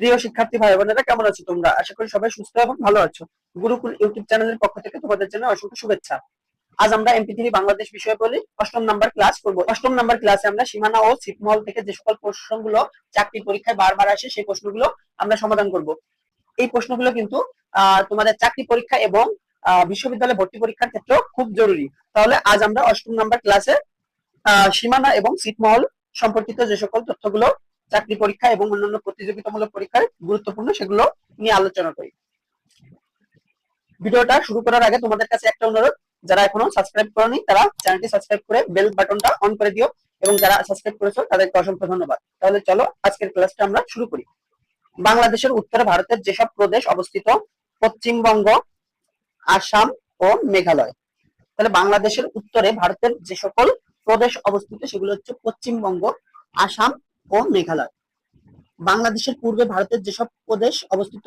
প্রিয় শিক্ষার্থী ভাই বোনেরা, কেমন আছো তোমরা? আশা করি সবাই সুস্থ এবং ভালো আছো। গুরুকুল ইউটিউব চ্যানেলের পক্ষ থেকে তোমাদের জন্য অসংখ্য শুভেচ্ছা। আজ আমরা এমপি3 বাংলাদেশ বিষয়ে বলি 8ম নাম্বার ক্লাস করব। 8ম নাম্বার ক্লাসে আমরা সীমানা ও ছিটমহল থেকে যে সকল প্রশ্নগুলো চাকরির পরীক্ষায় বারবার আসে সেই প্রশ্নগুলো আমরা সমাধান করব। এই প্রশ্নগুলো কিন্তু তোমাদের চাকরি পরীক্ষা এবং বিশ্ববিদ্যালয় ভর্তি পরীক্ষার ক্ষেত্রে খুব জরুরি। তাহলে আজ আমরা 8ম নাম্বার ক্লাসে সীমানা এবং ছিটমহল সম্পর্কিত যে সকল তথ্যগুলো চাকরি পরীক্ষা এবং অন্যান্য প্রতিযোগিতামূলক পরীক্ষায় গুরুত্বপূর্ণ সেগুলো নিয়ে আলোচনা করি। ভিডিওটা শুরু করার আগে তোমাদের কাছে একটা অনুরোধ, যারা এখনো সাবস্ক্রাইব করোনি তারা চ্যানেলটি সাবস্ক্রাইব করে বেল বাটনটা অন করে দিও, এবং যারা সাবস্ক্রাইব করেছো তাদেরকে অসংখ্য ধন্যবাদ। তাহলে চলো আজকের ক্লাসটা আমরা শুরু করি। বাংলাদেশের উত্তরে ভারতের যেসব প্রদেশ অবস্থিত: পশ্চিমবঙ্গ, আসাম ও মেঘালয়। তাহলে বাংলাদেশের উত্তরে ভারতের যে সকল প্রদেশ অবস্থিত সেগুলো হচ্ছে পশ্চিমবঙ্গ, আসাম ও মেঘালয়। বাংলাদেশের পূর্বে ভারতের যেসব প্রদেশ অবস্থিত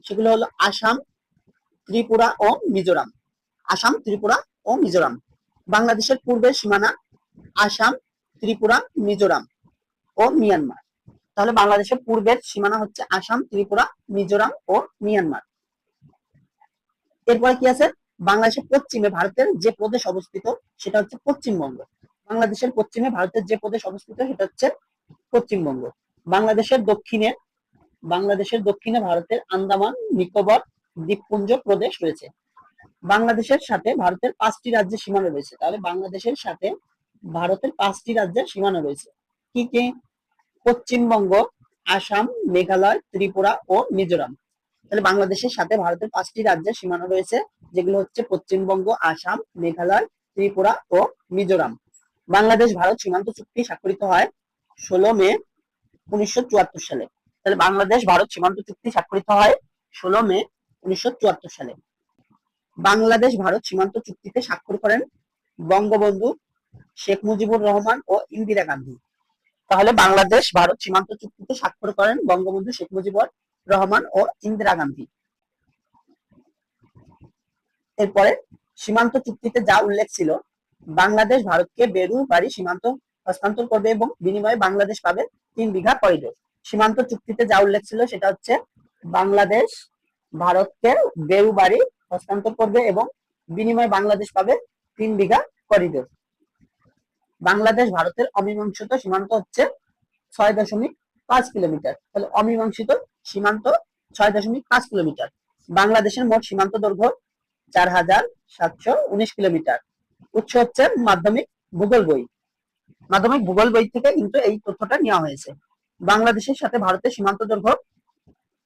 সেগুলো হলো আসাম, ত্রিপুরা ও মিজোরাম। আসাম, ত্রিপুরা ও মিজোরাম। বাংলাদেশের পূর্বের সীমানা আসাম, ত্রিপুরা, মিজোরাম ও মিয়ানমার। তাহলে বাংলাদেশের পূর্বের সীমানা হচ্ছে আসাম, ত্রিপুরা, মিজোরাম ও মিয়ানমার। এরপরে কি আছে? বাংলাদেশের পশ্চিমে ভারতের যে প্রদেশ অবস্থিত সেটা হচ্ছে পশ্চিমবঙ্গ। বাংলাদেশের পশ্চিমে ভারতের যে প্রদেশ অবস্থিত সেটা হচ্ছে পশ্চিমবঙ্গ। বাংলাদেশের দক্ষিণে ভারতের আন্দামান নিকোবর দ্বীপপুঞ্জ প্রদেশ রয়েছে। বাংলাদেশের সাথে ভারতের 5টি রাজ্যের সীমানা রয়েছে। তাহলে বাংলাদেশের সাথে ভারতের 5টি রাজ্যের সীমানা রয়েছে। কি কি? পশ্চিমবঙ্গ, আসাম, মেঘালয়, ত্রিপুরা ও মিজোরাম। তাহলে বাংলাদেশের সাথে ভারতের 5টি রাজ্যের সীমানা রয়েছে, যেগুলো হচ্ছে পশ্চিমবঙ্গ, আসাম, মেঘালয়, ত্রিপুরা ও মিজোরাম। বাংলাদেশ ভারত সীমান্ত চুক্তি স্বাক্ষরিত হয় 16 মে 1974 সালে। তাহলে বাংলাদেশ ভারত সীমান্ত চুক্তি স্বাক্ষরিত হয় 16 মে 1974 সালে। বাংলাদেশ ভারত সীমান্ত চুক্তিতে স্বাক্ষর করেন বঙ্গবন্ধু শেখ মুজিবুর রহমান ও ইন্দিরা গান্ধী। তাহলে বাংলাদেশ ভারত সীমান্ত চুক্তিতে স্বাক্ষর করেন বঙ্গবন্ধু শেখ মুজিবুর রহমান ও ইন্দিরা গান্ধী। এরপরে সীমান্ত চুক্তিতে যা উল্লেখ ছিল, বাংলাদেশ ভারতকে বেরু বাড়ি সীমান্ত হস্তান্তর করবে এবং বিনিময়ে বাংলাদেশ পাবে 3 বিঘা করিডোর। সীমান্ত চুক্তিতে যা উল্লেখ ছিল সেটা হচ্ছে বাংলাদেশ ভারতকে বেরু বাড়ি হস্তান্তর করবে এবং বিনিময়ে বাংলাদেশ পাবে 3 বিঘা করিডোর। বাংলাদেশ ভারতের অমীমাংসিত সীমান্ত হচ্ছে 6.5 কিলোমিটার। তাহলে অমীমাংসিত সীমান্ত 6.5 কিলোমিটার। বাংলাদেশের মোট সীমান্ত দৈর্ঘ্য 4719 কিলোমিটার। উৎস হচ্ছে মাধ্যমিক ভূগোল বই। মাধ্যমিক ভূগোল বই থেকে কিন্তু এই তথ্যটা নেওয়া হয়েছে। বাংলাদেশের সাথে ভারতের সীমান্ত দৈর্ঘ্য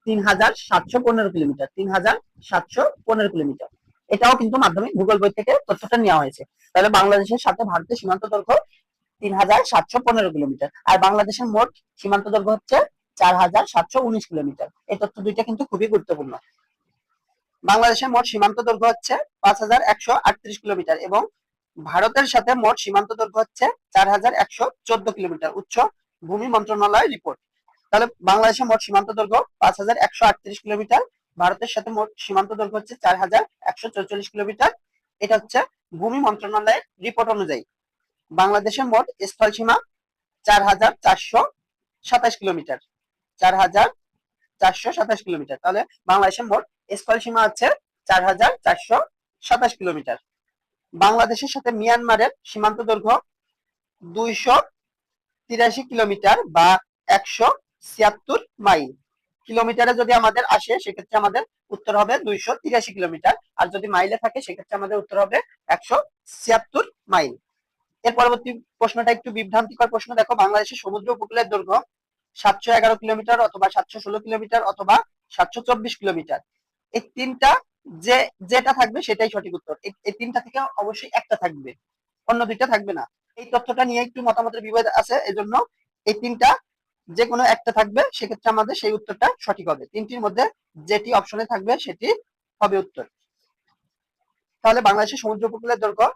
3715 কিলোমিটার। 3715 কিলোমিটার। এটাও কিন্তু মাধ্যমিক ভূগোল বই থেকে তথ্যটা নেওয়া হয়েছে। তাহলে বাংলাদেশের সাথে ভারতের সীমান্ত দৈর্ঘ্য 3715 কিলোমিটার, আর বাংলাদেশের মোট সীমান্ত দৈর্ঘ্য হচ্ছে 4719 কিলোমিটার। এই তথ্য দুইটা কিন্তু খুবই গুরুত্বপূর্ণ। বাংলাদেশের মোট সীমান্ত দৈর্ঘ্য হচ্ছে 5138 কিলোমিটার এবং ভারতের সাথে মোট সীমান্ত দৈর্ঘ্য হচ্ছে 4114 কিলোমিটার। উচ্চ ভূমি মন্ত্রণালয় রিপোর্ট। তাহলে বাংলাদেশের মোট সীমান্ত দৈর্ঘ্য 5138 কিলোমিটার, ভারতের সাথে মোট সীমান্ত দৈর্ঘ্য হচ্ছে 4144 কিলোমিটার। এটা হচ্ছে ভূমি মন্ত্রণালয়ের রিপোর্ট অনুযায়ী। বাংলাদেশের মোট স্থল সীমা 4427 কিলোমিটার। 4427 কিলোমিটার। তাহলে বাংলাদেশের মোট স্থল সীমা হচ্ছে 4427 কিলোমিটার। বাংলাদেশের সাথে মিয়ানমারের সীমান্ত দৈর্ঘ্য 283 কিলোমিটার বা 176 মাইল। কিলোমিটারে যদি আমাদের আসে সেক্ষেত্রে আমাদের উত্তর হবে 283 কিলোমিটার, আর যদি মাইলে থাকে সেক্ষেত্রে আমাদের উত্তর হবে 176 মাইল। এর পরবর্তী প্রশ্নটা একটু বিভ্রান্তিকর প্রশ্ন। দেখো, বাংলাদেশের সমুদ্র উপকূলের দৈর্ঘ্য 711 কিলোমিটার অথবা 716 কিলোমিটার অথবা 724 কিলোমিটার। এই তিনটা যেটা থাকবে সেটাই সঠিক উত্তর। এই তিনটা থেকে অবশ্যই একটা থাকবে, অন্য দুইটা থাকবে না। এই তথ্যটা নিয়ে একটু মতামতের বিভেদ আছে, এজন্য এই তিনটা যে কোনো একটা থাকবে, সেক্ষেত্রে আমাদের সেই উত্তরটা সঠিক হবে। তিনটির মধ্যে যেটি অপশনে থাকবে সেটি হবে উত্তর। তাহলে বাংলাদেশের সমুদ্র উপকূলের দৈর্ঘ্য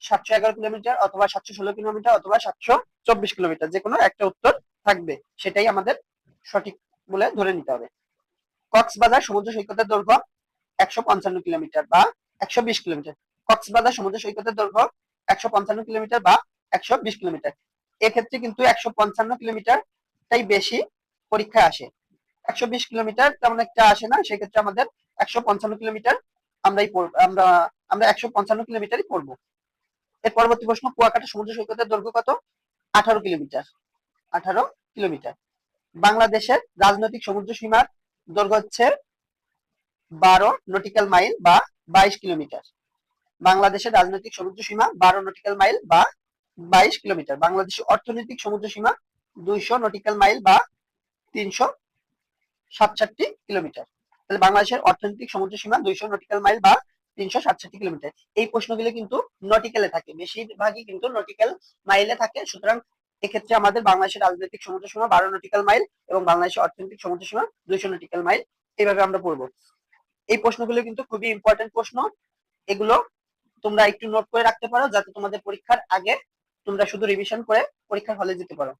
711 কিলোমিটার অথবা 716 কিলোমিটার অথবা 724 কিলোমিটার, যে কোনো একটা উত্তর থাকবে, সেটাই আমাদের সঠিক বলে ধরে নিতে হবে। কক্সবাজার সমুদ্র সৈকতের দৈর্ঘ্য 155 কিলোমিটার বা 120 কিলোমিটার। কক্সবাজার সমুদ্র সৈকতের দৈর্ঘ্য 155 কিলোমিটার বা 120 কিলোমিটার। এক্ষেত্রে কিন্তু 155 কিলোমিটারটাই বেশি পরীক্ষায় আসে। 120 কিলোমিটার তেমন একটা আসে না, সেক্ষেত্রে আমাদের 155 কিলোমিটার আমরা আমরা 155 কিলোমিটারই পড়বো। এর পরবর্তী প্রশ্ন, কুয়াকাটা সমুদ্র সৈকতের দৈর্ঘ্য কত? 18 কিলোমিটার। 18 কিলোমিটার। বাংলাদেশের রাজনৈতিক সমুদ্র সীমার দৈর্ঘ্য হচ্ছে 12 নটিক্যাল মাইল বা 22 কিলোমিটার। বাংলাদেশের রাজনৈতিক সমুদ্র সীমা 12 নটিক্যাল মাইল বা 22 কিলোমিটার। বাংলাদেশের অর্থনৈতিক সমুদ্র সীমা 200 নটিক্যাল মাইল বা 367 কিলোমিটার। তাহলে বাংলাদেশের অর্থনৈতিক সমুদ্র সীমা 200 নটিক্যাল মাইল বা 367 কিলোমিটার। এই প্রশ্নগুলো কিন্তু নটিক্যালে থাকে, বেশিরভাগই কিন্তু নটিক্যাল মাইলে থাকে। সুতরাং এক্ষেত্রে আমাদের বাংলাদেশের রাজনৈতিক সমুদ্র সীমা 12 নটিক্যাল মাইল এবং বাংলাদেশের অর্থনৈতিক সমুদ্র সীমা 200 নটিক্যাল মাইল, এইভাবে আমরা পড়বো। এই প্রশ্নগুলো কিন্তু খুবই ইম্পর্টেন্ট প্রশ্ন, এগুলো তোমরা একটু নোট করে রাখতে পারো যাতে তোমাদের পরীক্ষার আগে তোমরা শুধু রিভিশন করে পরীক্ষার হলে যেতে পারো।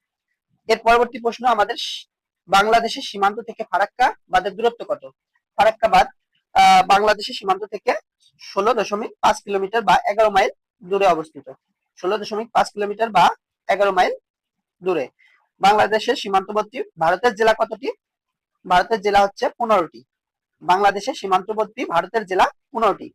এর পরবর্তী প্রশ্ন, আমাদের বাংলাদেশের সীমান্ত থেকে ফারাক্কা বাঁধের দূরত্ব কত? ফারাক্কা বাঁধ বাংলাদেশের সীমান্ত থেকে 16.5 কিলোমিটার বা 11 মাইল দূরে অবস্থিত। 16.5 কিলোমিটার বা 11 মাইল দূরে। বাংলাদেশের সীমান্তবর্তী ভারতের জেলা কতটি? ভারতের জেলা হচ্ছে 15টি। বাংলাদেশের সীমান্তবর্তী ভারতের জেলা 15টি।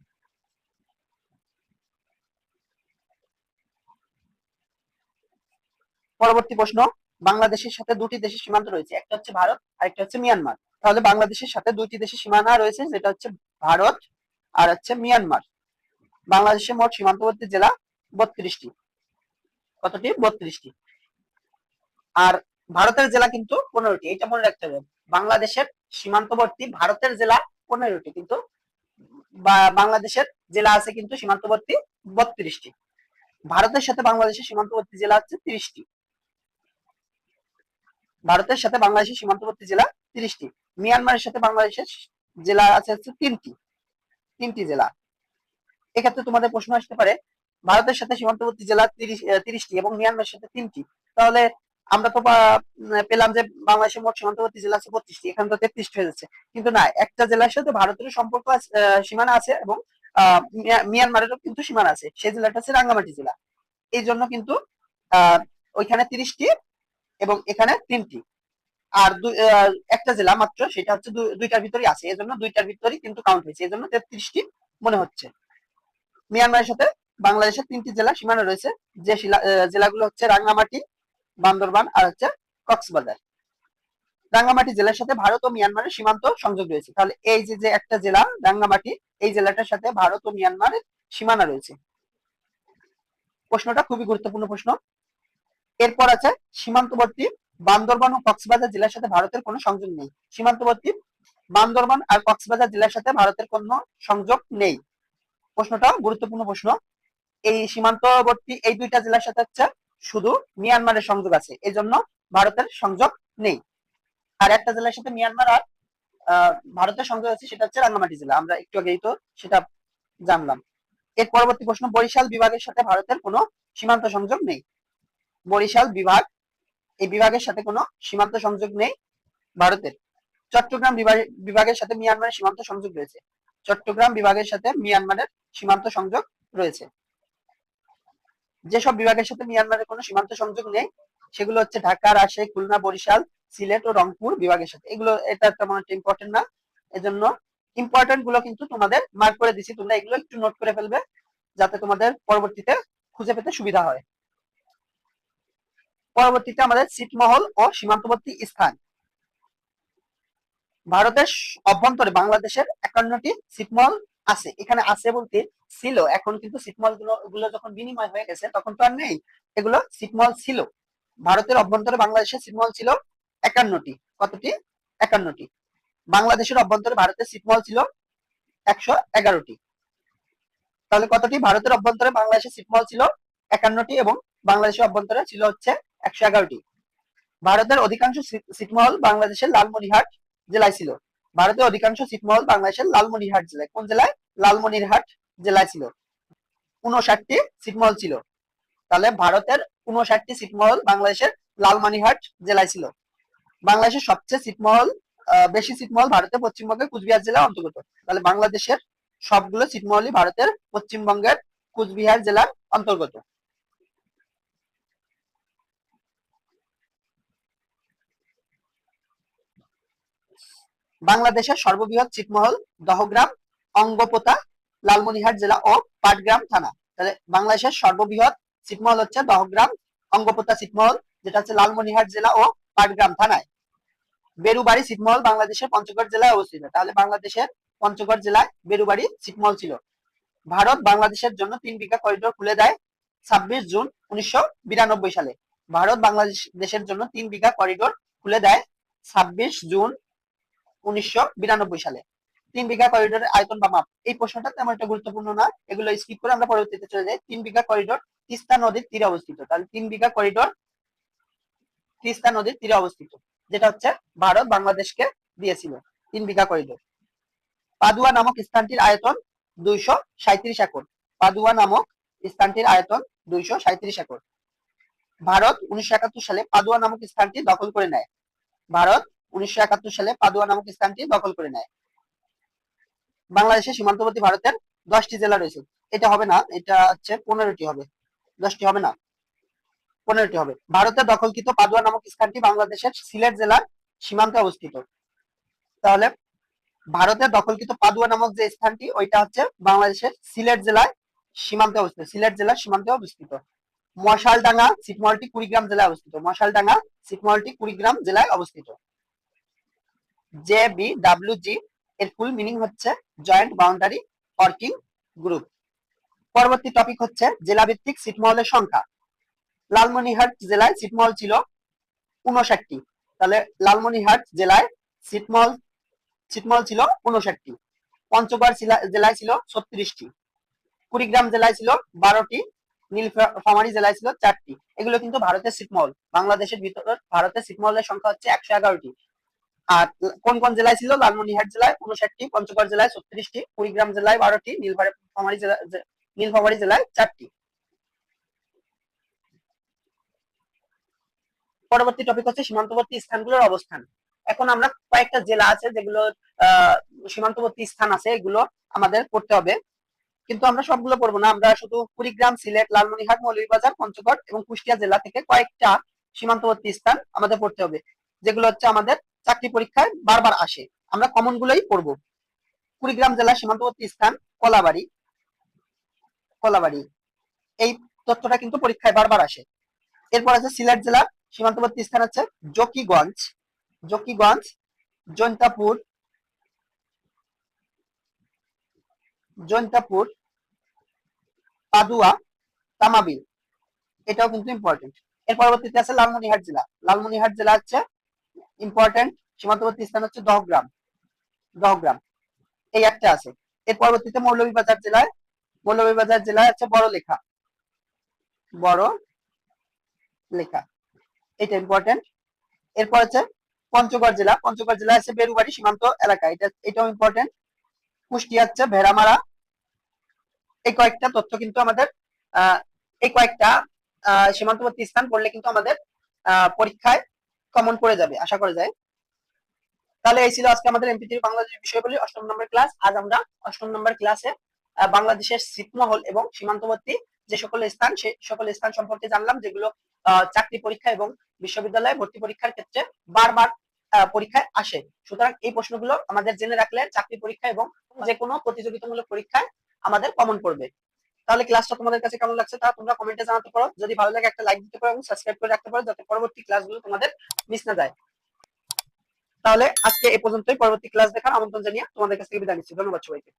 পরবর্তী প্রশ্ন, বাংলাদেশের সাথে দুটি দেশের সীমান্ত রয়েছে, একটা হচ্ছে ভারত আর একটা হচ্ছে মিয়ানমার। তাহলে বাংলাদেশের সাথে দুইটি দেশের সীমানা রয়েছে, যেটা হচ্ছে ভারত আর হচ্ছে মিয়ানমার। বাংলাদেশের মোট সীমান্তবর্তী জেলা 32টি। কতটি? 32টি। আর ভারতের জেলা কিন্তু 15টি, এটা মনে রাখতে হবে। বাংলাদেশের সীমান্তবর্তী ভারতের জেলা 15টি, কিন্তু বাংলাদেশের জেলা আছে কিন্তু সীমান্তবর্তী 32টি। ভারতের সাথে বাংলাদেশের সীমান্তবর্তী জেলা হচ্ছে 30টি। ভারতের সাথে বাংলাদেশের সীমান্তবর্তী জেলা 30টি। মিয়ানমারের সাথে বাংলাদেশের জেলা আছে হচ্ছে 3টি জেলা। এক্ষেত্রে তোমাদের প্রশ্ন আসতে পারে, ভারতের সাথে সীমান্তবর্তী জেলা 30টি এবং মিয়ানমারের সাথে 3টি, তাহলে আমরা তো পেলাম যে বাংলাদেশের মোট সীমান্তবর্তী জেলা আছে 32টি, এখানে তো 33টি হয়ে যাচ্ছে। কিন্তু না, একটা জেলার সাথে ভারতের সম্পর্ক সীমানা আছে এবং মিয়ানমারেরও কিন্তু সীমানা আছে, সেই জেলাটা হচ্ছে রাঙ্গামাটি জেলা। এই জন্য কিন্তু ওইখানে 30টি এবং এখানে 3টি। আর একটা জেলা মাত্র, সেটা হচ্ছে দুইটার ভিতরেই আছে, এজন্য দুইটার ভিতরেই কিন্তু কাউন্ট হয়েছে, এজন্য 33টি মনে হচ্ছে। মিয়ানমারের সাথে বাংলাদেশের 3টি জেলা সীমানা রয়েছে, যে জেলাগুলো হচ্ছে রাঙ্গামাটি, বান্দরবান আর হচ্ছে কক্সবাজার। রাঙ্গামাটি জেলার সাথে ভারত ও মিয়ানমারের সীমান্ত সংযোগ রয়েছে। তাহলে এই যে একটা জেলা রাঙ্গামাটি, এই জেলাটার সাথে ভারত ও মিয়ানমারের সীমানা রয়েছে। প্রশ্নটা খুবই গুরুত্বপূর্ণ প্রশ্ন। এরপর আছে সীমান্তবর্তী বান্দরবান ও কক্সবাজার জেলার সাথে ভারতের কোনো সংযোগ নেই। সীমান্তবর্তী বান্দরবান আর কক্সবাজার জেলার সাথে ভারতের কোনো সংযোগ নেই। প্রশ্নটা গুরুত্বপূর্ণ প্রশ্ন। এই সীমান্তবর্তী এই দুইটা জেলার সাথে হচ্ছে শুধু মিয়ানমারের সংযোগ আছে, এই জন্য ভারতের সংযোগ নেই। আর একটা জেলার সাথে মিয়ানমার আর ভারতের সংযোগ আছে, সেটা হচ্ছে রাঙ্গামাটি জেলা, আমরা একটু আগেই তো সেটা জানলাম। এর পরবর্তী প্রশ্ন, বরিশাল বিভাগের সাথে ভারতের কোনো সীমান্ত সংযোগ নেই। বরিশাল বিভাগ, এই বিভাগের সাথে কোনো সীমান্ত সংযোগ নেই ভারতের। চট্টগ্রাম বিভাগের সাথে মিয়ানমারের সীমান্ত সংযোগ রয়েছে। চট্টগ্রাম বিভাগের সাথে মিয়ানমারের সীমান্ত সংযোগ রয়েছে। যেসব বিভাগের সাথে মিয়ানমারের কোনো সীমান্ত সংযোগ নেই সেগুলো হচ্ছে ঢাকা, রাজশাহী, খুলনা, বরিশাল, সিলেট ও রংপুর বিভাগের সাথে। এগুলো এটা তেমন একটা ইম্পর্টেন্ট না, এজন্য ইম্পর্টেন্ট গুলো কিন্তু তোমাদের মার্ক করে দিছি, তোমরা এগুলো একটু নোট করে ফেলবে যাতে তোমাদের পরবর্তীতে খুঁজে পেতে সুবিধা হয়। পরবর্তীতে আমাদের ছিটমহল ও সীমান্তবর্তী স্থান। ভারতের অভ্যন্তরে বাংলাদেশের 51টি ছিটমহল আছে। এখানে আছে বলতে ছিল, এখন কিন্তু ছিটমহল গুলো যখন বিনিময় হয়ে গেছে তখন তো আর নেই, এগুলো ছিটমহল ছিল। ভারতের অভ্যন্তরে বাংলাদেশের ছিটমহল ছিল 51টি। কতটি? 51টি। বাংলাদেশের অভ্যন্তরে ভারতের ছিটমহল ছিল 111টি। তাহলে কতটি? ভারতের অভ্যন্তরে বাংলাদেশের ছিটমহল ছিল 51টি এবং বাংলাদেশের অভ্যন্তরে ছিল হচ্ছে 111টি। ভারতের অধিকাংশ ছিটমহল বাংলাদেশের লালমনিরহাট জেলায় ছিল। ভারতের অধিকাংশ ছিটমহল বাংলাদেশের লালমনিরহাট জেলায়। কোন জেলায়? লালমনিরহাট জেলায় ছিল। 59টি ছিটমহল ছিল। তাহলে ভারতের 59টি ছিটমহল বাংলাদেশের লালমনিরহাট জেলায় ছিল। বাংলাদেশের সবচেয়ে ছিটমহল বেশি ছিটমহল ভারতের পশ্চিমবঙ্গের কুচবিহার জেলার অন্তর্গত। তাহলে বাংলাদেশের সবগুলো ছিটমহলই ভারতের পশ্চিমবঙ্গের কুচবিহার জেলার অন্তর্গত। বাংলাদেশের সর্ববৃহৎ ছিটমহল দহগ্রাম, অঙ্গপোতা, লালমনিরহাট জেলা ও পাটগ্রাম থানা। তাহলে বাংলাদেশের সর্ববৃহৎ ছিটমহল হচ্ছে দহগ্রাম, অঙ্গপোতা ছিটমহল, যেটা হচ্ছে লালমনিরহাট জেলা ও পাটগ্রাম থানায়। বেরুবাড়ি ছিটমহল বাংলাদেশের পঞ্চগড় জেলায় অবস্থিত। তাহলে বাংলাদেশের পঞ্চগড় জেলায় বেরুবাড়ি ছিটমহল ছিল। ভারত বাংলাদেশের জন্য 3 বিঘা করিডোর খুলে দেয় 26 জুন 1992 সালে। ভারত বাংলাদেশ দেশের জন্য 3 বিঘা করিডোর খুলে দেয় 26 জুন 1992 সালে। 3 বিঘা করিডোরের আয়তন বা মাপ, এই প্রশ্নটা তেমন একটা গুরুত্বপূর্ণ না, এগুলো স্কিপ করে আমরা পরবর্তীতে চলে যাই। 3 বিঘা করিডোর তিস্তা নদীর তীরে অবস্থিত। তাহলে 3 বিঘা করিডোর তিস্তা নদীর তীরে অবস্থিত, যেটা হচ্ছে ভারত বাংলাদেশকে দিয়েছিল 3 বিঘা করিডোর। পাদুয়া নামক স্থানটির আয়তন 237 একর। পাদুয়া নামক স্থানটির আয়তন 237 একর। ভারত 1971 সালে পাদুয়া নামক স্থানটি দখল করে নেয়। ভারত 1971 সালে পাদুয়া নামক স্থানটি দখল করে নেয়। বাংলাদেশের সীমান্তবর্তী ভারতের 10টি জেলা রয়েছে। এটা হবে না, এটা হচ্ছে 15টি হবে, 10টি হবে না, 15টি হবে। ভারতের দখলকৃত পাদুয়া নামক স্থানটি বাংলাদেশের সিলেট জেলার সীমান্তে অবস্থিত। তাহলে ভারতের দখলকৃত পাদুয়া নামক যে স্থানটি, ওইটা হচ্ছে বাংলাদেশের সিলেট জেলায় সীমান্তে অবস্থিত, সিলেট জেলার সীমান্তে অবস্থিত। মশালডাঙ্গা ছিটমহলটি কুড়িগ্রাম জেলায় অবস্থিত। মশালডাঙ্গা ছিটমহলটি কুড়িগ্রাম জেলায় অবস্থিত। JBWG এর ফুল মিনিং হচ্ছে জয়েন্ট বাউন্ডারি ওয়ার্কিং গ্রুপ। পরবর্তী টপিক হচ্ছে জেলাভিত্তিক ছিটমহলের সংখ্যা। লালমনিরহাট জেলায় ছিটমহল ছিল 59টি। তাহলে লালমনিরহাট জেলায় ছিটমহল ছিল 59টি। পঞ্চগড় জেলায় ছিল 36টি। কুড়িগ্রাম জেলায় ছিল 12টি। নীলফামারী জেলায় ছিল 4টি। এগুলো কিন্তু ভারতের ছিটমহল। বাংলাদেশের ভিতর ভারতের ছিটমহলের সংখ্যা হচ্ছে 111টি। আর কোন কোন জেলায় ছিল? লালমনিরহাট জেলায় 59টি, পঞ্চগড় জেলায় 36টি, কুড়িগ্রাম জেলায় 12টি, নীলফামারী জেলায় 4টি। পরবর্তী টপিক হচ্ছে সীমান্তবর্তী স্থানগুলোর অবস্থান। এখন আমরা কয়েকটা জেলা আছে যেগুলো সীমান্তবর্তী স্থান আছে, এগুলো আমাদের পড়তে হবে, কিন্তু আমরা সবগুলো পড়বো না। আমরা শুধু কুড়িগ্রাম, সিলেট, লালমনিরহাট, মৌলভীবাজার, পঞ্চগড় এবং কুষ্টিয়া জেলা থেকে কয়েকটা সীমান্তবর্তী স্থান আমাদের পড়তে হবে, যেগুলো হচ্ছে আমাদের চাকরি পরীক্ষায় বারবার আসে। আমরা কমন গুলোই পড়বো। কুড়িগ্রাম জেলার সীমান্তবর্তী স্থান কলাবাড়ি। কলাবাড়ি, এই তথ্যটা কিন্তু পরীক্ষায় বারবার আসে। এরপর আছে সিলেট জেলার সীমান্তবর্তী স্থান হচ্ছে জকিগঞ্জ। জকিগঞ্জ, জৈন্তাপুর, জৈন্তাপুর, পাদুয়া, তামাবিল, এটাও কিন্তু ইম্পর্টেন্ট। এর পরবর্তীতে আছে লালমনিরহাট জেলা। লালমনিরহাট জেলা হচ্ছে ইম্পর্টেন্ট সীমান্তবর্তী স্থান হচ্ছে দহগ্রাম। দহগ্রাম, এই একটা আছে। এর পরবর্তীতে মৌলভীবাজার জেলায়, মৌলভীবাজার জেলায় হচ্ছে বড়লেখা। বড়লেখা, এটা ইম্পর্টেন্ট। এরপর আছে পঞ্চগড় জেলা। পঞ্চগড় জেলা আছে বেরুবাড়ি সীমান্ত এলাকা, এটাও ইম্পর্টেন্ট। কুষ্টিয়া হচ্ছে ভেড়ামারা। এই কয়েকটা তথ্য কিন্তু আমাদের এই কয়েকটা সীমান্তবর্তী স্থান পড়লে কিন্তু আমাদের পরীক্ষায় কমন পড়ে যাবে, আশা করা যায়। তাহলে এই ছিল আজকে আমাদের এমপি3 বাংলাদেশ বিষয়গুলি 8ম নম্বর ক্লাস। আজ আমরা 8ম নম্বর ক্লাসে বাংলাদেশের ছিটমহল এবং সীমান্তবর্তী যে সকল স্থান, সে সকল স্থান সম্পর্কে জানলাম, যেগুলো চাকরি পরীক্ষা এবং বিশ্ববিদ্যালয়ে ভর্তি পরীক্ষার ক্ষেত্রে বারবার পরীক্ষায় আসে। সুতরাং এই প্রশ্নগুলো আমাদের জেনে রাখলে চাকরি পরীক্ষা এবং যে কোনো প্রতিযোগিতামূলক পরীক্ষায় আমাদের কমন পড়বে। তাহলে ক্লাসটা তোমাদের কাছে কেমন লাগছে তা তোমরা কমেন্টে জানাতে পারো। যদি ভালো লাগে একটা লাইক দিতে পারো এবং সাবস্ক্রাইব করে রাখতে পারো, যাতে পরবর্তী ক্লাসগুলো তোমাদের মিস না যায়। তাহলে আজকে এ পর্যন্তই। পরবর্তী ক্লাস দেখার আমন্ত্রণ জানিয়ে তোমাদের কাছ থেকে বিদায় নিচ্ছি। ধন্যবাদ সবাইকে।